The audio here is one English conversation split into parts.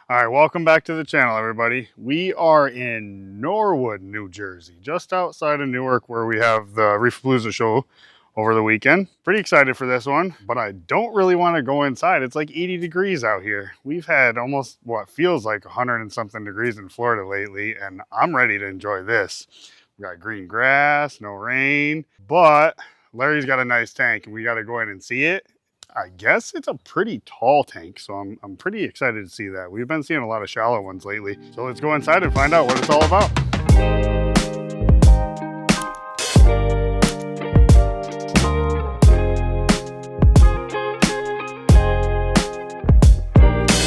All right, welcome back to the channel, everybody. We are in Norwood, New Jersey, just outside of Newark, where we have the Reefpalooza show over the weekend. Pretty excited for this one, but I don't really want to go inside. It's like 80 degrees out here. We've had almost what feels like 100 and something degrees in Florida lately, and I'm ready to enjoy this. We got green grass, no rain, but Larry's got a nice tank, and we got to go in and see it. I guess it's a pretty tall tank, so I'm pretty excited to see that. We've been seeing a lot of shallow ones lately. So let's go inside and find out what it's all about.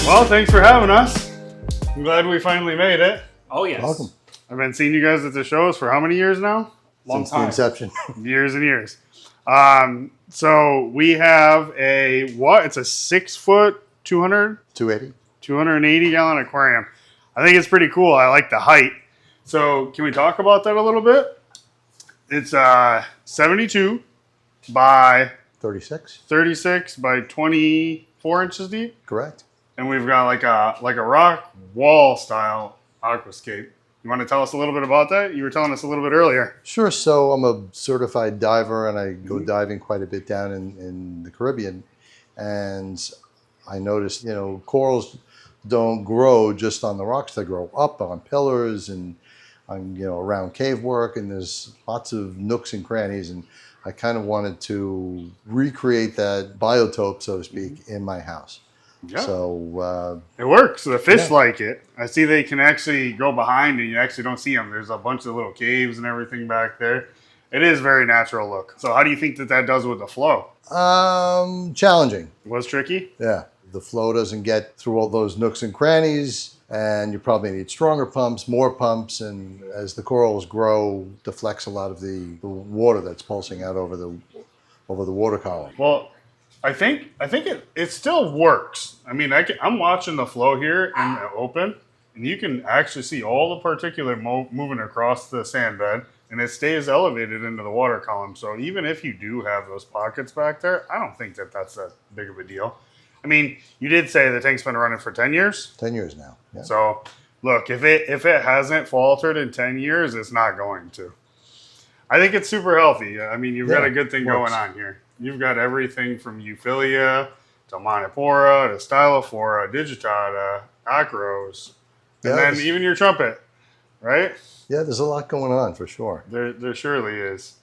Well, thanks for having us. I'm glad we finally made it. Oh, yes. Welcome. I've been seeing you guys at the shows for how many years now? Since the inception. Years and years. So we have a, what? It's a 6 foot, 280. 280 gallon aquarium. I think it's pretty cool. I like the height. So can we talk about that a little bit? It's 72 by 36 by 24 inches deep. Correct. And we've got like a rock wall style aquascape. You want to tell us a little bit about that? You were telling us a little bit earlier. Sure. So I'm a certified diver, and I go diving quite a bit down in the Caribbean. And I noticed, corals don't grow just on the rocks. They grow up on pillars and on, around cave work. And there's lots of nooks and crannies. And I kind of wanted to recreate that biotope, so to speak, in my house. Yeah. So it works. The fish like it. I see they can actually go behind and you actually don't see them. There's a bunch of little caves and everything back there. It is very natural look. So how do you think that does with the flow? challenging. It was tricky? Yeah. The flow doesn't get through all those nooks and crannies, and you probably need stronger pumps, more pumps, and as the corals grow, deflects a lot of the water that's pulsing out over the water column. Well, I think it still works. I mean, I'm watching the flow here in the open, and you can actually see all the particulate moving across the sand bed, and it stays elevated into the water column. So even if you do have those pockets back there, I don't think that's that big of a deal. I mean, you did say the tank's been running for 10 years? 10 years now. Yeah. So, look, if it hasn't faltered in 10 years, it's not going to. I think it's super healthy. I mean, you've got a good thing going on here. You've got everything from Euphilia to Monopora to Stylophora, Digitata, Acros, and then even your trumpet, right? Yeah, there's a lot going on for sure. There surely is.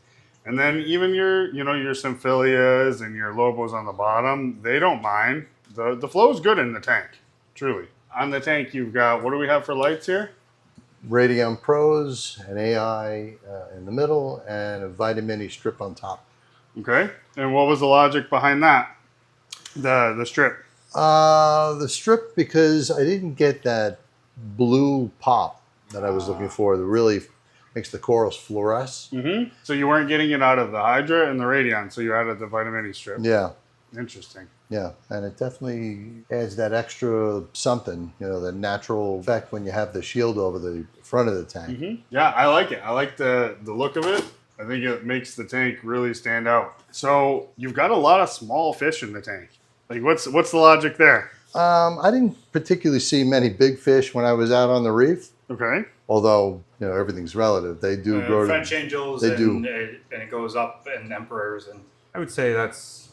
And then even your Symphilias and your Lobos on the bottom, they don't mind. The flow is good in the tank, truly. On the tank, you've got, what do we have for lights here? Radium Pros, an AI in the middle, and a Vitamini strip on top. Okay. And what was the logic behind that? The strip? The strip, because I didn't get that blue pop that I was looking for that really makes the corals fluoresce. Mm-hmm. So you weren't getting it out of the Hydra and the Radion, so you added the Vitamini strip. Yeah. Interesting. Yeah, and it definitely adds that extra something, the natural effect when you have the shield over the front of the tank. Mm-hmm. Yeah, I like it. I like the look of it. I think it makes the tank really stand out. So you've got a lot of small fish in the tank. Like, what's the logic there? I didn't particularly see many big fish when I was out on the reef. Okay. Although, everything's relative. They do grow French angels, and it goes up, and emperors. And I would say that's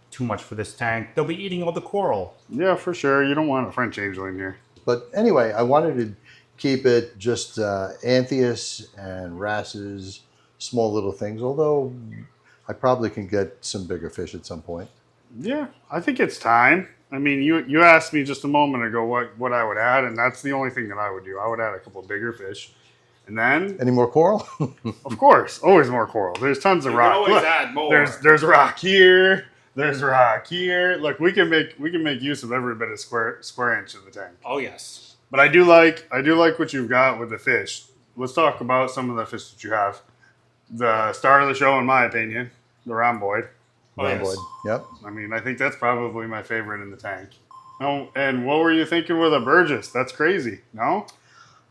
too much for this tank. They'll be eating all the coral. Yeah, for sure. You don't want a French angel in here. But anyway, I wanted to keep it just Anthias and wrasses, small little things, although I probably can get some bigger fish at some point. Yeah, I think it's time. I mean, you asked me just a moment ago what I would add, and that's the only thing that I would do. I would add a couple bigger fish. And then... Any more coral? Of course, always more coral. There's tons of rock. Always add more. There's rock here. There's rock here. Look, we can make use of every bit of square inch of the tank. Oh yes. But I do like what you've got with the fish. Let's talk about some of the fish that you have. The star of the show, in my opinion, the rhomboid. Oh, yes. Rhomboid. Yep. I mean, I think that's probably my favorite in the tank. Oh, and what were you thinking with a Burgess? That's crazy. No?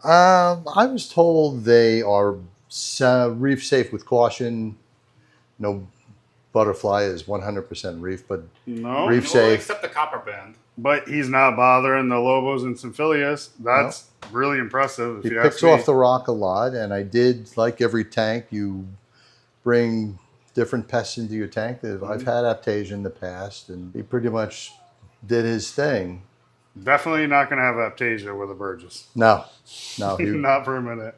I was told they are reef safe with caution. No butterfly is 100% reef, but No? reef safe. Except the copper band. but he's not bothering the Lobos and Symphilius. That's really impressive. If He you picks ask me. off the rock a lot, and I did, like every tank, you bring different pests into your tank. I've had Aptasia in the past, and he pretty much did his thing. Definitely not going to have Aptasia with a Burgess. No, he Not for a minute.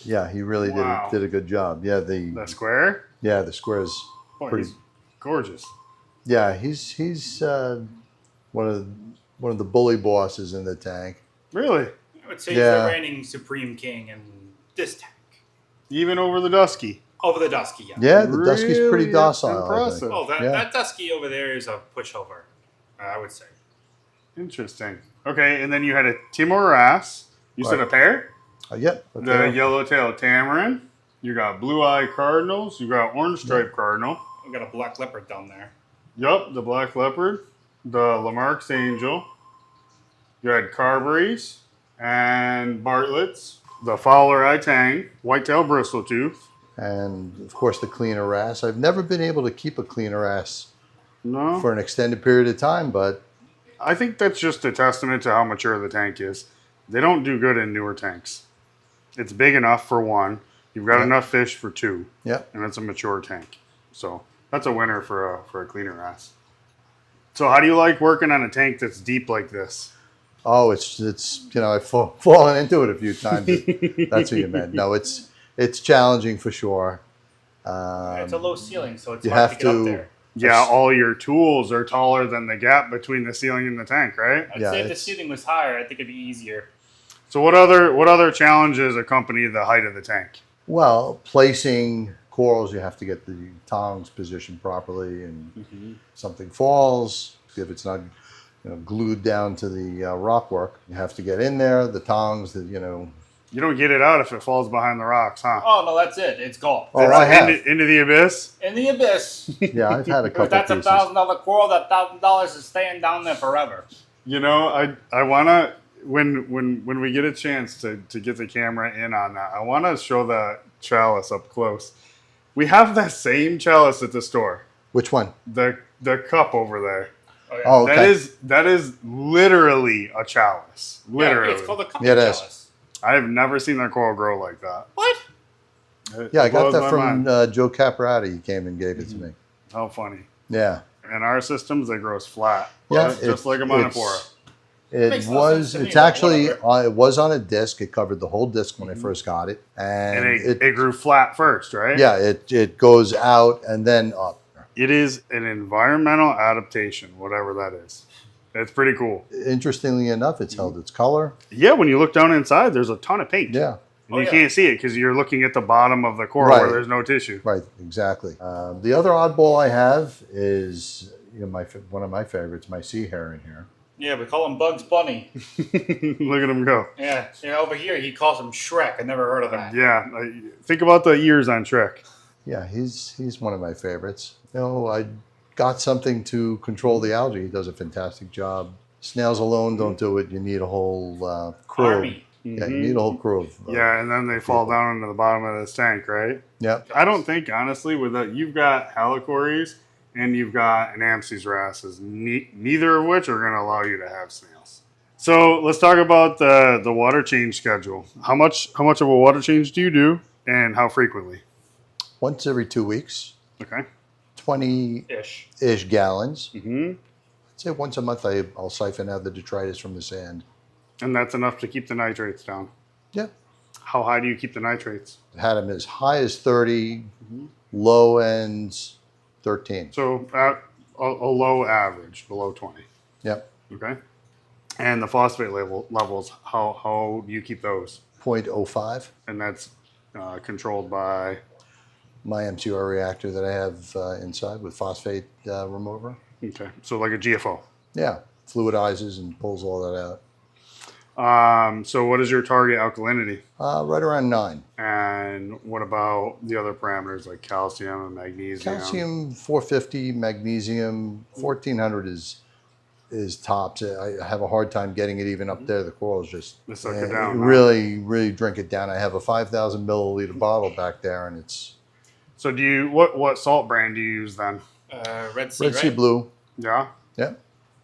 yeah, he really Wow. did a good job. Yeah, The square? the square's Boy, pretty. he's gorgeous. Yeah, he's one of the bully bosses in the tank. Really? I would say he's the reigning supreme king in this tank. Even over the Dusky. Over the Dusky, yeah. Yeah, the Dusky's pretty Really docile. impressive. Oh, Yeah. that Dusky over there is a pushover, I would say. Interesting. Okay, and then you had a Timor Wrasse. You said a pair? Yep. The yellow-tailed tamarin. You got blue-eye cardinals. You got orange-striped cardinal. We got a black leopard down there. Yup, the black leopard. The Lamarck's angel. You had Carberries and Bartlett's. The Fowler Eye Tang. White-tailed bristletooth. And of course the cleaner wrasse. I've never been able to keep a cleaner wrasse No. for an extended period of time, but I think that's just a testament to how mature the tank is. They don't do good in newer tanks. It's big enough for one. You've got enough fish for two. yeah. And it's a mature tank. So that's a winner for a cleaner wrasse. So how do you like working on a tank that's deep like this? Oh, it's I've fallen into it a few times. That's what you meant. No, it's challenging for sure. It's a low ceiling, so it's you hard have to get to- up there. Yeah, all your tools are taller than the gap between the ceiling and the tank, right? I'd Yeah, say if the it's- ceiling was higher, I think it'd be easier. So what other challenges accompany the height of the tank? Well, placing corals, you have to get the tongs positioned properly, and something falls. If it's not glued down to the rock work, you have to get in there. The tongs, You don't get it out if it falls behind the rocks, huh? Oh, no, that's it. It's gone. Oh, I have. Into the abyss? In the abyss. Yeah, I've had a couple If that's pieces. $1,000 coral, that $1,000 is staying down there forever. You know, I wanna when we get a chance to get the camera in on that, I wanna show that chalice up close. We have that same chalice at the store. Which one? The cup over there. Oh, yeah. Oh, okay. That is literally a chalice. Literally. Yeah, it's called a cup Yeah, it is. chalice. I have never seen that coral grow like that. What? Yeah, I got blows that my from mind. Joe Caparati. He came and gave it to me. How funny. Yeah. In our systems, they grow flat. Yeah, Just like a monophora. It Makes no sense to me, it's but actually, whatever. it was on a disc. It covered the whole disc when I first got it. And And it grew flat first, right? yeah, it goes out and then up. It is an environmental adaptation, whatever that is. It's pretty cool. Interestingly enough, it's held its color. Yeah, when you look down inside, there's a ton of paint. Yeah, And Oh, you yeah. can't see it because you're looking at the bottom of the coral where Right. there's no tissue. right, exactly. The other oddball I have is one of my favorites, my sea heron here. Yeah, we call him Bugs Bunny. Look at him go. Yeah, over here he calls him Shrek. I never heard of that. Yeah, think about the ears on Shrek. Yeah, he's one of my favorites. I got something to control the algae. He does a fantastic job. Snails alone don't do it. You need a whole crew. Army. Yeah, you need a whole crew of. Yeah, and then they fall down into the bottom of this tank, right? Yeah. I don't think, honestly, with that, you've got helicories and you've got an Anthias wrasses, neither of which are going to allow you to have snails. So let's talk about the water change schedule. How much of a water change do you do, and how frequently? Once every 2 weeks, Okay. 20-ish Ish. gallons. Mm-hmm. I'd say once a month I'll siphon out the detritus from the sand. And that's enough to keep the nitrates down. Yeah. How high do you keep the nitrates? Had them as high as 30, low ends 13. So at a low average, below 20. Yep. Okay. And the phosphate levels, how do you keep those? 0.05. And that's controlled by. My MCR reactor that I have inside with phosphate remover. Okay. So like a GFO. Yeah. Fluidizes and pulls all that out. So what is your target alkalinity? Right around 9. And what about the other parameters like calcium and magnesium? Calcium 450, magnesium 1400 is tops. I have a hard time getting it even up there. The corals just They suck it down, huh? really drink it down. I have a 5,000 milliliter bottle back there, and it's So do you what salt brand do you use then? Red Sea, Red Sea right? Blue. Yeah. Yeah.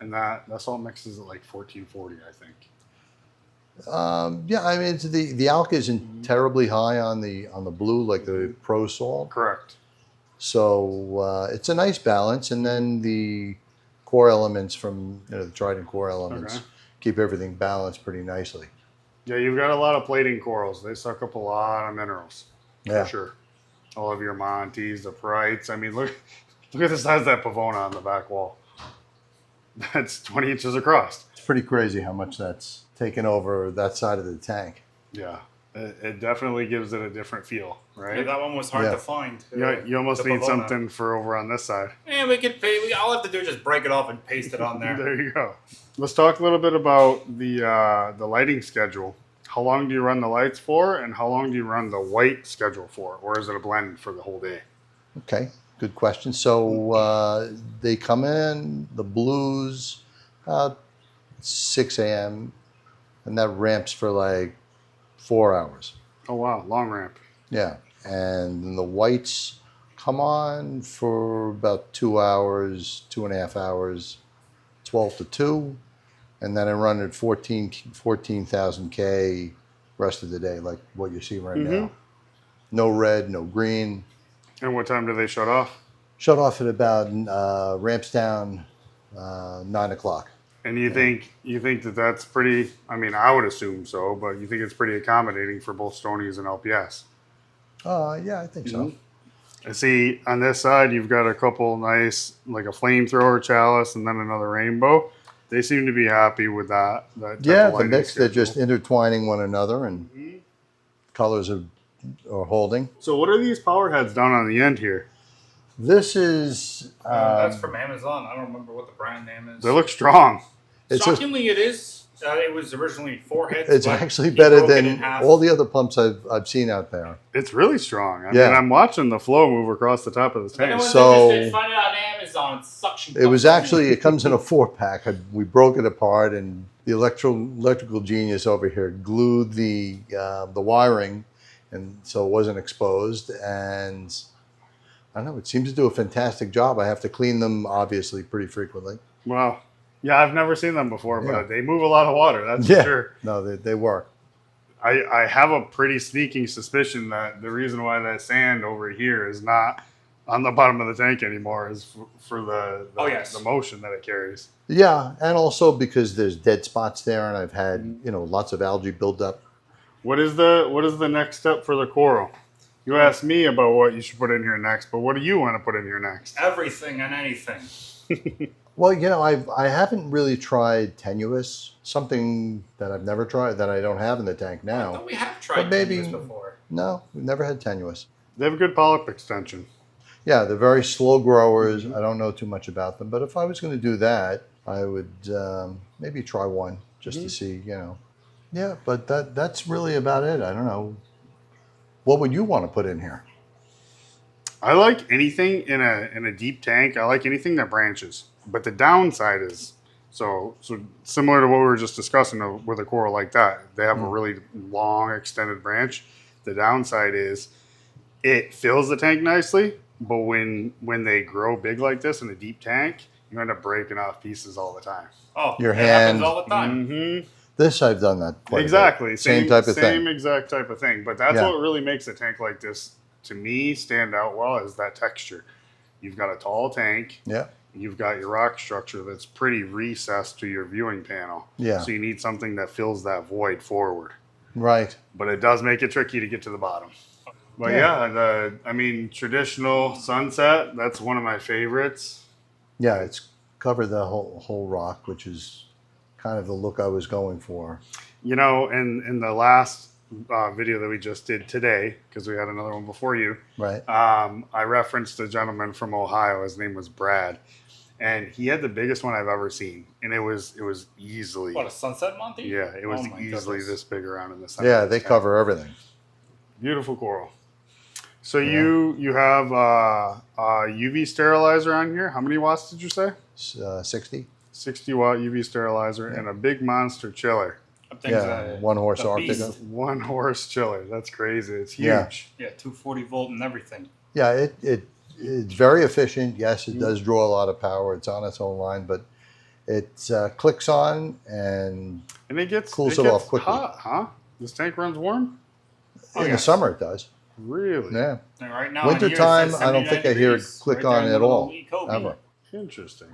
And that salt mix is at like 1440, I think. Yeah, I mean, the alk isn't terribly high on the blue like the pro salt, Correct. so it's a nice balance. And then the core elements from the Trident core elements Okay. keep everything balanced pretty nicely. Yeah, you've got a lot of plating corals. They suck up a lot of minerals, Yeah. for sure. All of your Montes, the Prites. I mean, look at the size of that Pavona on the back wall. That's 20 inches across. It's pretty crazy how much that's taken over that side of the tank. Yeah, it definitely gives it a different feel, right? Yeah, that one was hard to find. You almost the need Pavona. something for over on this side. Yeah, we could pay. All I have to do is just break it off and paste it on there. There you go. Let's talk a little bit about the lighting schedule. How long do you run the lights for, and how long do you run the white schedule for, or is it a blend for the whole day? Okay, good question. So they come in, the blues, 6 a.m., and that ramps for like 4 hours. Oh wow, long ramp. Yeah, and then the whites come on for about 2 hours, 2.5 hours, 12 to 2, and then I run at 14,000 K rest of the day, like what you see right now. No red, no green. And what time do they shut off? Shut off at about ramps down 9 o'clock. And you think that that's pretty? I mean, I would assume so, but you think it's pretty accommodating for both Stonies and LPS? Yeah, I think so. I see on this side you've got a couple nice, like a flamethrower chalice and then another rainbow. They seem to be happy with that. Yeah, the mix, they're just intertwining one another, and colors are holding. So what are these power heads down on the end here? This is... That's from Amazon. I don't remember what the brand name is. They look strong. Shockingly, it is. It was originally 4 heads. It's but actually he better broke it in than half. all the other pumps I've seen out there. It's really strong. I Yeah. mean, I'm watching the flow move across the top of the tank. Anyone's So- interested, find it on Amazon. It's suction. It was pump. actually, it comes in a 4-pack. We broke it apart, and the electrical genius over here glued the wiring, and so it wasn't exposed. And I don't know, it seems to do a fantastic job. I have to clean them, obviously, pretty frequently. Wow. Yeah, I've never seen them before, Yeah. but they move a lot of water. That's for sure. No, they work. I have a pretty sneaking suspicion that the reason why that sand over here is not on the bottom of the tank anymore is for the the motion that it carries. Yeah, and also because there's dead spots there, and I've had lots of algae build up. What is the next step for the coral? You asked me about what you should put in here next, but what do you want to put in here next? Everything and anything. Well, I haven't really tried tenuous, something that I've never tried, that I don't have in the tank I now. thought we have tried maybe- this before. No, we've never had tenuous. They have a good polyp extension. Yeah, they're very slow growers. I don't know too much about them, but if I was going to do that, I would maybe try one just to see, Yeah, but that's really about it. I don't know. What would you want to put in here? I like anything in a deep tank. I like anything that branches. But the downside is so similar to what we were just discussing with a coral like that. They have a really long extended branch. The downside is it fills the tank nicely, but when they grow big like this in a deep tank, you end up breaking off pieces all the time. Oh, Your it hand. happens all the time. Mm-hmm. This I've done that quite a bit. Exactly. Same type of Same thing. exact type of thing. But that's Yeah. what really makes a tank like this, to me, stand out well, is that texture. You've got a tall tank. Yeah. You've got your rock structure that's pretty recessed to your viewing panel. Yeah. So you need something that fills that void forward. Right. But it does make it tricky to get to the bottom. But traditional sunset, that's one of my favorites. Yeah, it's covered the whole rock, which is kind of the look I was going for. In the last video that we just did today, because we had another one before you, Right. I referenced a gentleman from Ohio. His name was Brad. And he had the biggest one I've ever seen. And it was easily... What, a sunset Monty? Yeah, it was Oh my easily goodness. this big around in the center. Yeah, they cover everything. Beautiful coral. So you have a UV sterilizer on here. How many watts did you say? 60. 60 watt UV sterilizer and a big monster chiller. That thing's Yeah, a- one horse a Arctica. beast. One horse chiller. That's crazy. It's huge. Yeah. Yeah, 240 volt and everything. Yeah, it's very efficient. Yes, it does draw a lot of power. It's on its own line, but It clicks on and it gets cools it off quickly. hot, huh? This tank runs warm? In the summer it does. Really? Yeah. And right now, Winter in here, it time, says I don't 79 think I hear it degrees, click right there on in the at little all, wee cove ever. here. Interesting.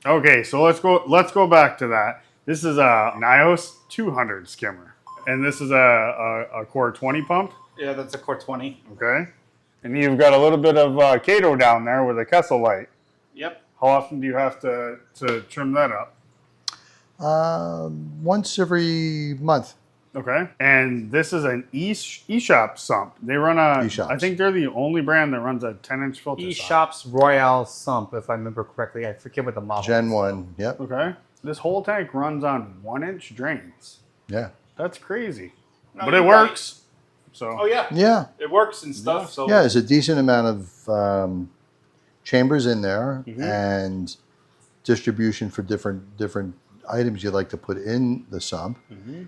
Okay, so let's go back to that. This is a Nios 200 skimmer, and this is a Core 20 pump. Yeah, that's a Core 20. Okay, and you've got a little bit of Kato down there with a Kessel light. Yep. How often do you have to trim that up? Once every month. Okay, and this is an eShop sump. They run a. eShops. I think they're the only brand that runs a 10-inch filter. eShop's Royale Sump, if I remember correctly. I forget what the model Gen is. 1, yep. Okay, this whole tank runs on 1-inch drains. Yeah. That's crazy, No, but it you're works. So. Right. Oh, yeah. Yeah. It works and stuff. So Yeah, there's a decent amount of chambers in there Mm-hmm. and distribution for different items you'd like to put in the sump. Mm-hmm.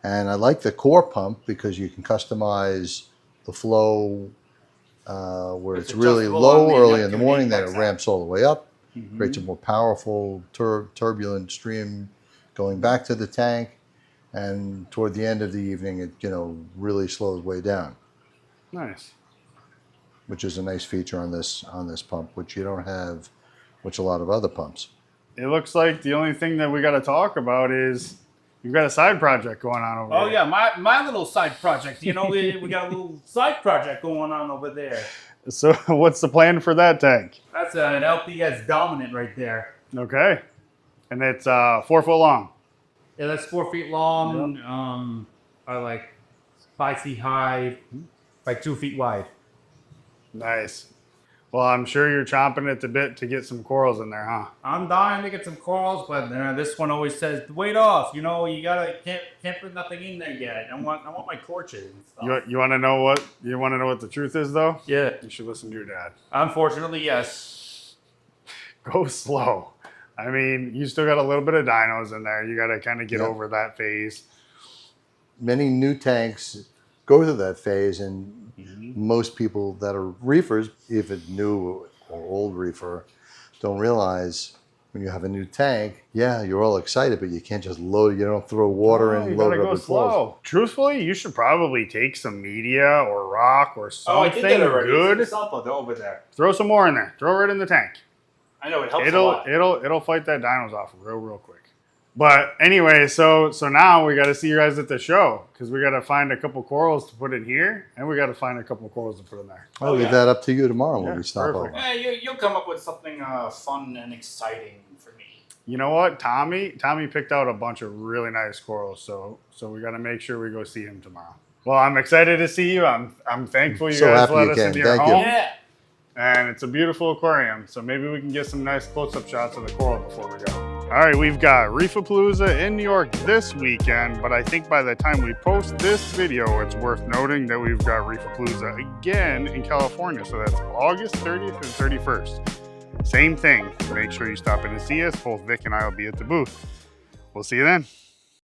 And I like the core pump because you can customize the flow where it's really adjustable low on the early in the Neptune morning, then Apex it ramps all the way up, Mm-hmm. creates a more powerful turbulent stream going back to the tank. And toward the end of the evening, it really slows way down, Nice. which is a nice feature on this pump, which you don't have, which a lot of other pumps. It looks like the only thing that we got to talk about is you've got a side project going on over Oh there. yeah, my little side project. You know, we got a little side project going on over there. So what's the plan for that tank? That's an LPS Dominant right there. Okay. And it's 4 foot long. Yeah, that's 4 feet long. Like 5 feet high, like 2 feet wide. Nice. Well, I'm sure you're chomping at the bit to get some corals in there, huh? I'm dying to get some corals, but this one always says, "Wait off." You know, you can't put nothing in there yet. I want my torches and stuff. You want to know what the truth is though? Yeah. You should listen to your dad. Unfortunately, yes. Go slow. I mean, you still got a little bit of dinos in there. You got to kind of get Yep. over that phase. Many new tanks go through that phase, and most people that are reefers, if it's new or old reefer, don't realize when you have a new tank, yeah, you're all excited, but you can't just load it. You don't throw water Oh, in, you load gotta it go up with clothes. slow. Truthfully, you should probably take some media or rock or Oh, I something did that already. good. It's over there. Throw some more in there. Throw it right in the tank. I know it helps a lot. It'll fight that dinos off real quick. But anyway, so now we got to see you guys at the show because we got to find a couple corals to put in here, and we got to find a couple corals to put in there. I'll leave that up to you tomorrow when Yeah, we stop perfect. over. Yeah, you'll come up with something fun and exciting for me. You know what? Tommy picked out a bunch of really nice corals, so we got to make sure we go see him tomorrow. Well, I'm excited to see you. I'm thankful you So guys happy let you us came. into your Thank you. home. Yeah. And it's a beautiful aquarium, so maybe we can get some nice close-up shots of the coral before we go. All right, we've got Reefapalooza in New York this weekend, but I think by the time we post this video, it's worth noting that we've got Reefapalooza again in California. So that's August 30th and 31st. Same thing. Make sure you stop in and see us. Both Vic and I will be at the booth. We'll see you then.